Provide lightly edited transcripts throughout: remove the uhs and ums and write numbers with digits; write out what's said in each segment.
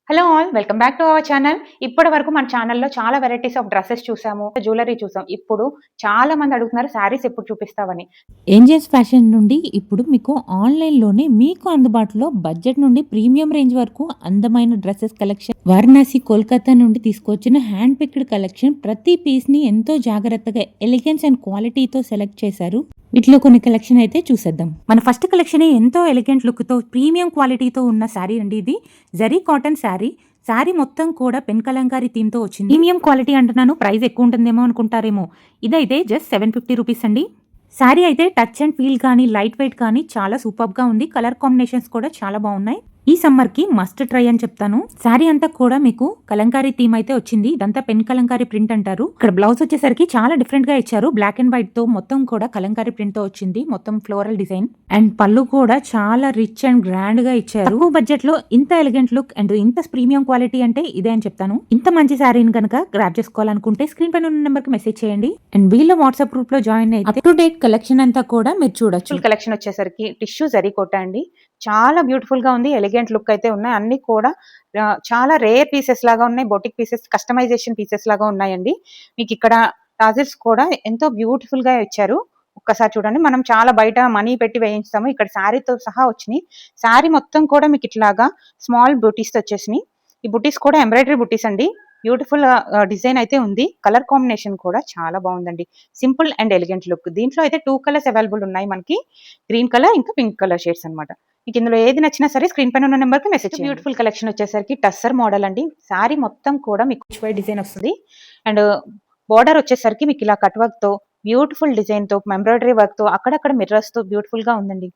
Hello all welcome back to our channel. ఇప్పటి వరకు మన ఛానల్లో చాలా వెరైటీస్ ఆఫ్ డ్రెస్సెస్ చూసాము, జ్యువెలరీ చూసాం. ఇప్పుడు చాలా మంది అడుగుతున్నారు శారీస్ ఎప్పుడు చూపిస్తావని. ఏంజెల్స్ ఫ్యాషన్ నుండి ఇప్పుడు మీకు ఆన్‌లైన్‌లోనే మీకు అందుబాటులో బడ్జెట్ నుండి ప్రీమియం రేంజ్ వరకు అందమైన డ్రెసెస్ కలెక్షన్ వారణాసి, కోల్కతా నుండి తీసుకొచ్చిన హ్యాండ్ పిక్డ్ కలెక్షన్. ప్రతి పీస్‌ని ఎంతో జాగ్రత్తగా ఎలిగెన్స్ అండ్ క్వాలిటీతో సెలెక్ట్ చేశారు. వీటిలో కొన్ని కలెక్షన్ అయితే చూసేద్దాం. మన ఫస్ట్ కలెక్షన్ ఎంతో ఎలిగెంట్ లుక్‌తో ప్రీమియం క్వాలిటీతో ఉన్న శారీ అండి ఇది. జరీ కాటన్ శారీ. శారీ మొత్తం కూడా పెన్ కలంకారీ థీమ్‌తో వచ్చింది. ప్రీమియం క్వాలిటీ అంటున్నాను, ప్రైస్ ఎక్కువ ఉంటుందేమో అనుకుంటారేమో. ఇదైతే జస్ట్ 750 రూపీస్ అండి. శారీ అయితే టచ్ అండ్ ఫీల్ కానీ లైట్ వెయిట్ కానీ చాలా సూపర్గా ఉంది. కలర్ కాంబినేషన్స్ కూడా చాలా బాగున్నాయి. ఈ సమ్మర్ కి మస్ట్ ట్రై అని చెప్తాను. శారీ అంతా కూడా మీకు కలంకారీ థీమ్ అయితే వచ్చింది. ఇదంతా పెన్ కలంకారీ ప్రింట్ అంటారు. ఇక్కడ బ్లౌజ్ వచ్చేసరికి చాలా డిఫరెంట్ గా ఇచ్చారు. బ్లాక్ అండ్ వైట్ తో మొత్తం కూడా కలంకారీ ప్రింట్ తో వచ్చింది. మొత్తం ఫ్లోరల్ డిజైన్ అండ్ పళ్ళు కూడా చాలా రిచ్ అండ్ గ్రాండ్ గా ఇచ్చారు. తక్కువ బడ్జెట్ లో ఇంత ఎలిగెంట్ లుక్ అండ్ ఇంత ప్రీమియం క్వాలిటీ అంటే ఇదే అని చెప్తాను. ఇంత మంచి శారీని కనుక గ్రాప్ చేసుకోవాలనుకుంటే స్క్రీన్ పైన ఉన్న నెంబర్ కి మెసేజ్ చేయండి. అండ్ వీళ్ళ వాట్సాప్ గ్రూప్ లో జాయిన్ అయితే అప్ టు డేట్ కలెక్షన్ అంతా కూడా మీరు చూడొచ్చు. కలెక్షన్ వచ్చేసరికి టిష్యూ జరీ కోట అండి. చాలా బ్యూటిఫుల్ గా ఉంది. ఎలిగెంట్ లుక్ అయితే ఉన్నాయి. అన్ని కూడా చాలా రేర్ పీసెస్ లాగా ఉన్నాయి. బొటిక్ పీసెస్, కస్టమైజేషన్ పీసెస్ లాగా ఉన్నాయండి. మీకు ఇక్కడ టాజిల్స్ కూడా ఎంతో బ్యూటిఫుల్ గా ఇచ్చారు. ఒక్కసారి చూడండి. మనం చాలా బయట మనీ పెట్టి వేయించాము. ఇక్కడ శారీతో సహా వచ్చినాయి. శారీ మొత్తం కూడా మీకు ఇట్లాగా స్మాల్ బుటీస్ వచ్చేసినాయి. ఈ బుటీస్ కూడా ఎంబ్రాయిడరీ బుటీస్ అండి. బ్యూటిఫుల్ డిజైన్ అయితే ఉంది. కలర్ కాంబినేషన్ కూడా చాలా బాగుందండి. Simple and elegant look. దీంట్లో అయితే 2 కలర్స్ అవైలబుల్ ఉన్నాయి మనకి. గ్రీన్ కలర్ ఇంకా పింక్ కలర్ షేడ్స్ అనమాట. మీకు ఇందులో ఏది నచ్చినా సరే స్క్రీన్ పైన ఉన్న నెంబర్ కి మెసేజ్. బ్యూటిఫుల్ కలెక్షన్ వచ్చేసరికి టస్సర్ మోడల్ అండి. శారీ మొత్తం కూడా మీకు వైట్ డిజైన్ వస్తుంది. అండ్ బార్డర్ వచ్చేసరికి మీకు ఇలా కట్ వర్క్ తో బ్యూటిఫుల్ డిజైన్ తో ఎంబ్రాయిడరీ వర్క్ తో అక్కడక్కడ మిర్రర్స్ తో బ్యూటిఫుల్ గా ఉందండి.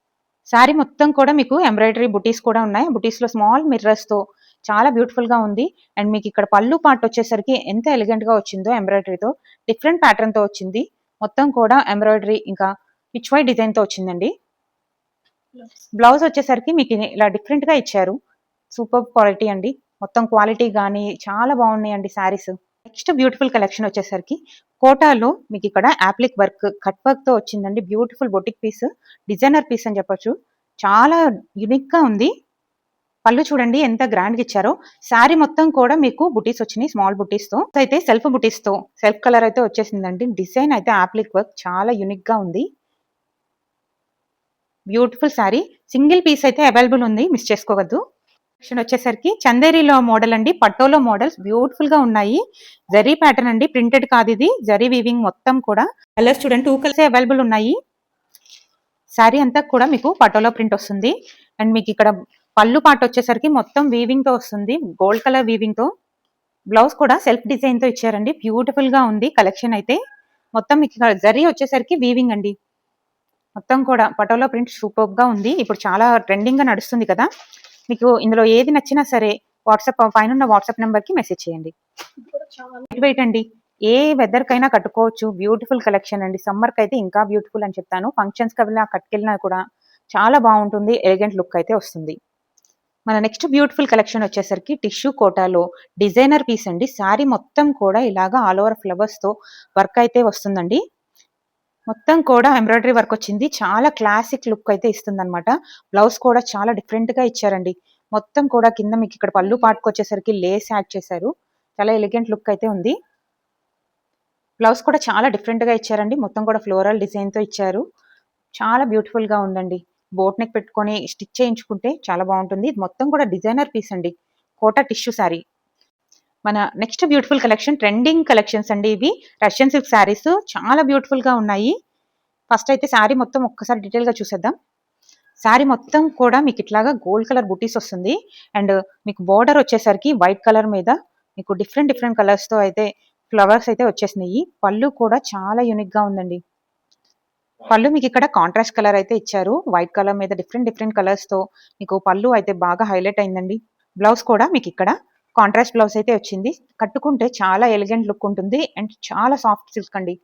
శారీ మొత్తం కూడా మీకు ఎంబ్రాయిడరీ బుటీస్ కూడా ఉన్నాయి. బుటీస్ లో స్మాల్ మిర్రర్స్ తో చాలా బ్యూటిఫుల్ గా ఉంది. అండ్ మీకు ఇక్కడ పళ్ళు పార్ట్ వచ్చేసరికి ఎంత ఎలిగెంట్ గా వచ్చిందో ఎంబ్రాయిడరీతో డిఫరెంట్ ప్యాటర్న్ తో వచ్చింది. మొత్తం కూడా ఎంబ్రాయిడరీ ఇంకా పిచ్ వైట్ డిజైన్ తో వచ్చిందండి. బ్లౌజ్ వచ్చేసరికి మీకు ఇలా డిఫరెంట్ గా ఇచ్చారు. సూపర్ క్వాలిటీ అండి. మొత్తం క్వాలిటీ కానీ చాలా బాగున్నాయండి శారీస్. నెక్స్ట్ బ్యూటిఫుల్ కలెక్షన్ వచ్చేసరికి కోటాలో మీకు ఇక్కడ యాప్లిక్ వర్క్ కట్ వర్క్ తో వచ్చిందండి. Beautiful boutique piece, designer piece అని చెప్పొచ్చు. చాలా యూనిక్ గా ఉంది. పళ్ళు చూడండి ఎంత గ్రాండ్ గా ఇచ్చారో. శారీ మొత్తం కూడా మీకు బుటీస్ వచ్చినాయి. స్మాల్ బుటీస్ తో అయితే సెల్ఫ్ బుటీస్ తో సెల్ఫ్ కలర్ అయితే వచ్చేసిందండి. డిజైన్ అయితే యాప్లిక్ వర్క్ చాలా యూనిక్ గా ఉంది. బ్యూటిఫుల్ శారీ. సింగిల్ పీస్ అయితే అవైలబుల్ ఉంది, మిస్ చేసుకోవద్దు. వచ్చేసరికి చందేరిలో మోడల్ అండి. పట్టోలో మోడల్స్ బ్యూటిఫుల్ గా ఉన్నాయి. జరీ ప్యాటర్న్ అండి, ప్రింటెడ్ కాదు ఇది. జరీ వీవింగ్ మొత్తం కూడా. కలర్స్ చూడండి, 2 కలర్స్ అవైలబుల్ ఉన్నాయి. శారీ అంతా కూడా మీకు పటోలా ప్రింట్ వస్తుంది. అండ్ మీకు ఇక్కడ పళ్ళు పార్ట్ వచ్చేసరికి మొత్తం వీవింగ్ తో వస్తుంది. గోల్డ్ కలర్ వీవింగ్ తో. బ్లౌజ్ కూడా సెల్ఫ్ డిజైన్ తో ఇచ్చారండి. బ్యూటిఫుల్ గా ఉంది కలెక్షన్ అయితే. మొత్తం మీకు జరీ వచ్చేసరికి వీవింగ్ అండి. మొత్తం కూడా పటోలా ప్రింట్ సూపర్ గా ఉంది. ఇప్పుడు చాలా ట్రెండింగ్ గా నడుస్తుంది కదా. మీకు ఇందులో ఏది నచ్చినా సరే వాట్సాప్ పైన ఉన్న వాట్సాప్ నెంబర్ కి మెసేజ్ చేయండి. లైట్ వెయిట్ అండి. ఏ వెదర్ కైనా కట్టుకోవచ్చు. బ్యూటిఫుల్ కలెక్షన్ అండి. సమ్మర్ కి అయితే ఇంకా బ్యూటిఫుల్ అని చెప్తాను. ఫంక్షన్స్ కి వెళ్ళినా కట్టుకెళ్ళినా కూడా చాలా బాగుంటుంది. ఎలిగెంట్ లుక్ అయితే వస్తుంది. మన నెక్స్ట్ బ్యూటిఫుల్ కలెక్షన్ వచ్చేసరికి టిష్యూ కోటాలో డిజైనర్ పీస్ అండి. శారీ మొత్తం కూడా ఇలాగా ఆల్ ఓవర్ ఫ్లవర్స్ తో వర్క్ అయితే వస్తుందండి. మొత్తం కూడా ఎంబ్రాయిడరీ వర్క్ వచ్చింది. చాలా క్లాసిక్ లుక్ అయితే ఇస్తుంది అనమాట. బ్లౌజ్ కూడా చాలా డిఫరెంట్ గా ఇచ్చారండి. మొత్తం కూడా కింద మీకు ఇక్కడ పళ్ళు పాటుకు వచ్చేసరికి లేస్ యాడ్ చేశారు. చాలా ఎలిగెంట్ లుక్ అయితే ఉంది. బ్లౌజ్ కూడా చాలా డిఫరెంట్ గా ఇచ్చారండి. మొత్తం కూడా ఫ్లోరల్ డిజైన్ తో ఇచ్చారు. చాలా బ్యూటిఫుల్ గా ఉందండి. బోట్ నెక్ పెట్టుకొని స్టిచ్ చేయించుకుంటే చాలా బాగుంటుంది. ఇది మొత్తం కూడా డిజైనర్ పీస్ అండి. కోటా టిష్యూ శారీ. మన next beautiful collection trending collections అండి. ఇవి రష్యన్ సిల్క్ శారీస్ చాలా బ్యూటిఫుల్ గా ఉన్నాయి. ఫస్ట్ అయితే శారీ మొత్తం ఒక్కసారి డీటెయిల్ గా చూసేద్దాం. శారీ మొత్తం కూడా మీకు ఇట్లాగా గోల్డ్ కలర్ బుటీస్ వస్తుంది. అండ్ మీకు బోర్డర్ వచ్చేసరికి వైట్ కలర్ మీద మీకు డిఫరెంట్ కలర్స్ తో అయితే ఫ్లవర్స్ అయితే వచ్చేసినాయి. పళ్ళు కూడా చాలా యూనిక్ గా ఉందండి. పళ్ళు మీకు ఇక్కడ కాంట్రాస్ట్ కలర్ అయితే ఇచ్చారు. వైట్ కలర్ మీద డిఫరెంట్ కలర్స్ తో మీకు పళ్ళు అయితే బాగా హైలైట్ అయిందండి. బ్లౌజ్ కూడా మీకు ఇక్కడ కాంట్రాస్ట్ బ్లౌజ్ అయితే వచ్చింది. కట్టుకుంటే చాలా ఎలిగెంట్ లుక్ ఉంటుంది. అండ్ చాలా సాఫ్ట్ సిల్క్ అండి.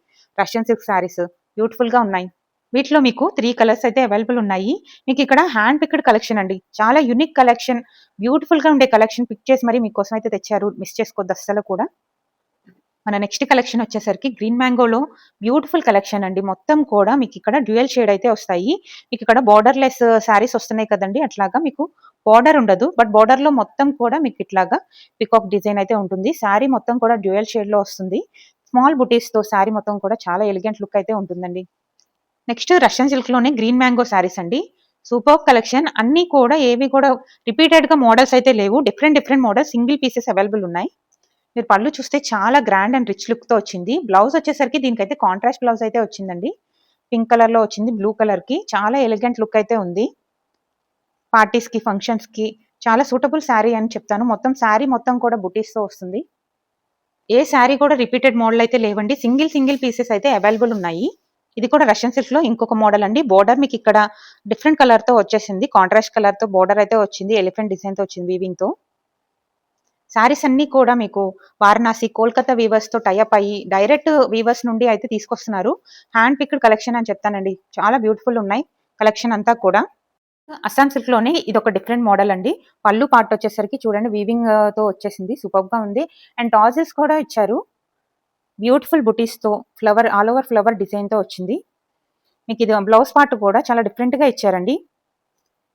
రష్యన్ సిల్క్ శారీస్ బ్యూటిఫుల్ గా ఉన్నాయి. వీటిలో మీకు 3 కలర్స్ అయితే అవైలబుల్ ఉన్నాయి. మీకు ఇక్కడ హ్యాండ్ పిక్డ్ కలెక్షన్ అండి. చాలా యూనిక్ కలెక్షన్, బ్యూటిఫుల్ గా ఉండే కలెక్షన్ పిక్ చేసి మరి మీకోసం అయితే తెచ్చారు. మిస్ చేసుకోవద్దు అస్సలు కూడా. మన నెక్స్ట్ కలెక్షన్ వచ్చేసరికి గ్రీన్ మ్యాంగోలో బ్యూటిఫుల్ కలెక్షన్ అండి. మొత్తం కూడా మీకు ఇక్కడ డ్యూయల్ షేడ్ అయితే వస్తాయి. మీకు ఇక్కడ బోర్డర్‌లెస్ శారీస్ వస్తున్నాయి కదండీ! అట్లాగా మీకు బోర్డర్ ఉండదు. బట్ బోర్డర్‌లో మొత్తం కూడా మీకు ఇట్లాగా పీకాక్ డిజైన్ అయితే ఉంటుంది. శారీ మొత్తం కూడా డ్యూయల్ షేడ్‌లో వస్తుంది. స్మాల్ బుటీస్‌తో శారీ మొత్తం కూడా చాలా ఎలిగెంట్ లుక్ అయితే ఉంటుందండి. నెక్స్ట్ రష్యన్ సిల్క్‌లోనే గ్రీన్ మ్యాంగో శారీస్ అండి. Superb collection. అన్నీ కూడా ఏవి కూడా రిపీటెడ్‌గా మోడల్స్ అయితే లేవు. Different models single pieces available ఉన్నాయి. మీరు పళ్ళు చూస్తే చాలా గ్రాండ్ అండ్ రిచ్ లుక్‌తో వచ్చింది. బ్లౌజ్ వచ్చేసరికి దీనికైతే కాంట్రాస్ట్ బ్లౌజ్ అయితే వచ్చిందండి. పింక్ కలర్‌లో వచ్చింది. బ్లూ కలర్‌కి చాలా ఎలిగెంట్ లుక్ అయితే ఉంది. పార్టీస్‌కి, ఫంక్షన్స్‌కి చాలా సూటబుల్ శారీ అని చెప్తాను. మొత్తం శారీ మొత్తం కూడా బుటీస్‌తో వస్తుంది. ఏ శారీ కూడా రిపీటెడ్ మోడల్ అయితే లేవండి. సింగిల్ పీసెస్ అయితే అవైలబుల్ ఉన్నాయి. ఇది కూడా రష్యన్ సిల్క్‌లో ఇంకొక మోడల్ అండి. బోర్డర్ మీకు ఇక్కడ డిఫరెంట్ కలర్‌తో వచ్చేసింది. కాంట్రాస్ట్ కలర్‌తో బోర్డర్ అయితే వచ్చింది. ఎలిఫెంట్ డిజైన్‌తో వచ్చింది వీవింగ్‌తో. శారీస్ అన్నీ కూడా మీకు వారణాసి, కోల్‌కతా వీవర్స్‌తో టై అప్ అయ్యి డైరెక్ట్ వీవర్స్ నుండి అయితే తీసుకొస్తున్నారు. హ్యాండ్ పిక్డ్ కలెక్షన్ అని చెప్తానండి. చాలా బ్యూటిఫుల్ ఉన్నాయి కలెక్షన్ అంతా కూడా. అస్సాం సిల్క్‌లోనే ఇదొక డిఫరెంట్ మోడల్ అండి. పళ్ళు పార్ట్ వచ్చేసరికి చూడండి వీవింగ్‌తో వచ్చేసింది. సూపర్బ్‌గా ఉంది. అండ్ టాజిల్స్ కూడా ఇచ్చారు. బ్యూటిఫుల్ బుటీస్‌తో ఫ్లవర్ ఆల్ ఓవర్ ఫ్లవర్ డిజైన్‌తో వచ్చింది. మీకు ఇది బ్లౌజ్ పార్ట్ కూడా చాలా డిఫరెంట్‌గా ఇచ్చారండి.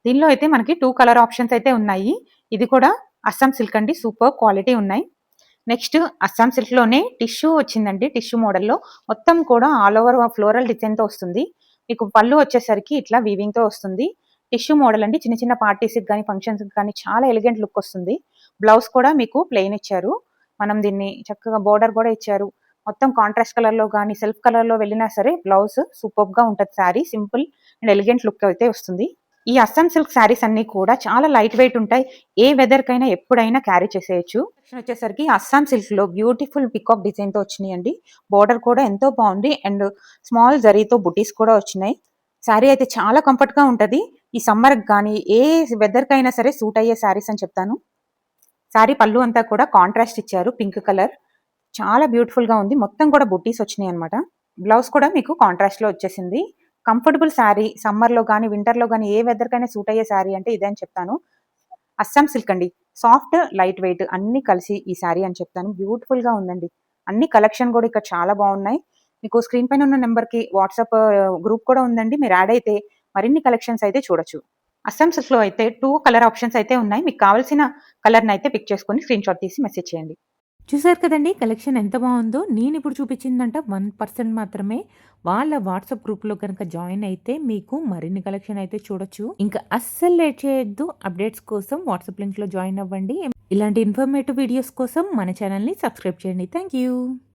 దీనిలో అయితే మనకి 2 కలర్ ఆప్షన్స్ అయితే ఉన్నాయి. ఇది కూడా అస్సాం సిల్క్ అండి. సూపర్ క్వాలిటీ ఉన్నాయి. నెక్స్ట్ అస్సాం సిల్క్‌లోనే టిష్యూ వచ్చిందండి. టిష్యూ మోడల్‌లో మొత్తం కూడా ఆల్ ఓవర్ ఫ్లోరల్ డిజైన్‌తో వస్తుంది. మీకు పళ్ళు వచ్చేసరికి ఇట్లా వీవింగ్‌తో వస్తుంది. టిష్యూ మోడల్ అండి. చిన్న పార్టీస్‌కి గాని, ఫంక్షన్స్‌కి గాని చాలా ఎలిగెంట్ లుక్ వస్తుంది. బ్లౌజ్ కూడా మీకు ప్లెయిన్ ఇచ్చారు. మనం దీన్ని చక్కగా బోర్డర్ కూడా ఇచ్చారు. మొత్తం కాంట్రాస్ట్ కలర్‌లో గాని, సెల్ఫ్ కలర్‌లో వెళ్ళినా సరే బ్లౌజ్ సూపర్బ్‌గా ఉంటది sari. Simple and elegant look అయితే వస్తుంది. ఈ అస్సాం సిల్క్ శారీస్ అన్నీ కూడా చాలా లైట్ వెయిట్ ఉంటాయి. ఏ వెదర్‌కైనా ఎప్పుడైనా క్యారీ చేసేయొచ్చు. నెక్స్ట్ వచ్చేసరికి అస్సాం సిల్క్‌లో బ్యూటిఫుల్ పీకాక్ డిజైన్‌తో వచ్చినాయండి. బోర్డర్ కూడా ఎంతో బాగుంది. అండ్ స్మాల్ జరీతో బుటీస్ కూడా వచ్చినాయి. శారీ అయితే చాలా కంఫర్ట్‌గా ఉంటది. ఈ సమ్మర్‌కి గాని, ఏ వెదర్‌కైనా సరే సూట్ అయ్యే శారీస్ అని చెప్తాను. శారీ పళ్ళు అంతా కూడా కాంట్రాస్ట్ ఇచ్చారు. Pink colour. చాలా బ్యూటిఫుల్‌గా ఉంది. మొత్తం కూడా బుట్టీస్ వచ్చినాయన్నమాట. బ్లౌజ్ కూడా మీకు కాంట్రాస్ట్‌లో వచ్చేసింది. కంఫర్టబుల్ శారీ సమ్మర్‌లో గాని, వింటర్‌లో గాని ఏ వెదర్‌కైనా సూట్ అయ్యే శారీ అంటే ఇదే అని చెప్తాను. అస్సాం సిల్క్ అండి. సాఫ్ట్, లైట్ వెయిట్ అన్నీ కలిసి ఈ శారీ అని చెప్తాను. బ్యూటిఫుల్‌గా ఉందండి. అన్ని కలెక్షన్ కూడా ఇక్కడ చాలా బాగున్నాయి. మీకు స్క్రీన్ పైన ఉన్న నంబర్‌కి వాట్సాప్ గ్రూప్ కూడా ఉందండి. మీరు యాడ్ అయితే మరిన్ని కలెక్షన్స్ అయితే చూడొచ్చు. అస్సాం సిల్క్‌లో అయితే 2 కలర్ ఆప్షన్స్ అయితే ఉన్నాయి. మీకు కావాల్సిన కలర్‌ని అయితే పిక్ చేసుకొని స్క్రీన్‌షాట్ తీసి మెసేజ్ చేయండి. చూసారు కదండీ! కలెక్షన్ ఎంత బావుందో. నేనిప్పుడు చూపించిందంట 1% మాత్రమే. వాళ్ళ వాట్సాప్ గ్రూప్‌లో గనక జాయిన్ అయితే మీకు మరిన్ని కలెక్షన్ అయితే చూడొచ్చు. ఇంకా అస్సలు లేట్ చేయొద్దు. అప్డేట్స్ కోసం వాట్సాప్ లింక్‌లో జాయిన్ అవ్వండి. ఇలాంటి ఇన్ఫర్మేటివ్ వీడియోస్ కోసం మన ఛానెల్‌ని సబ్స్క్రైబ్ చేయండి. Thank you.